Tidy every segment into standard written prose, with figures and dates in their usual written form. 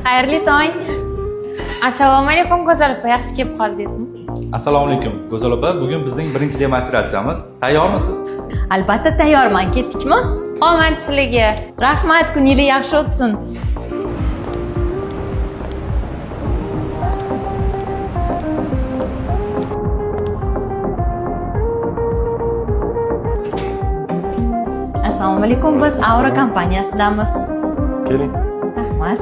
Xayrli tong. Assalomu alaykum Go'zal opa, yaxshi kelib qoldingizmi? Assalomu alaykum Go'zal opa, bugun bizning birinchi demonstratsiyamiz. Tayyormisiz? Albatta tayyorman. Ketdikmi? Omad sizlarga. Rahmat, kuningiz yaxshi o'tsin. Assalomu alaykum, biz Aura kompaniyasidamiz. Keling. Rahmat.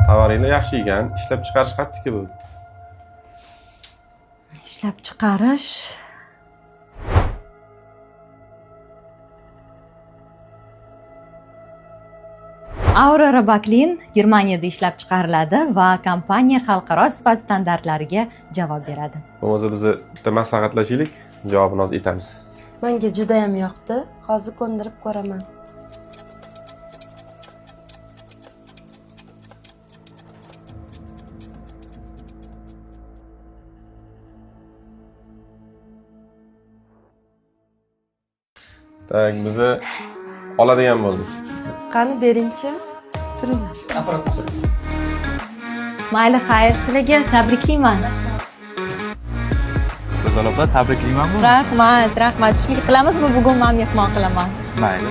Tovaringlar yaxshi ekan, ishlab chiqarish qattiqki bo'ldi. Ishlab chiqarish. Aura Robaklin Germaniyada ishlab chiqariladi va kompaniya xalqaro sifat standartlariga javob beradi. Bo'lmasa biz bitta maslahatlashaylik, javobini hozir aytamiz. Menga juda ham yoqdi. Hozir ko'ndirib ko'raman. Tak, bizni oladigan bo'ldik. Qani beringchi? Turinglar. Mayli, xayr, sizlarga tabriklayman. Go'zal opa, tabriklayman bu. Rahmat. Tushlik qilamizmi? Bugun men mehmon qilaman. Mayli.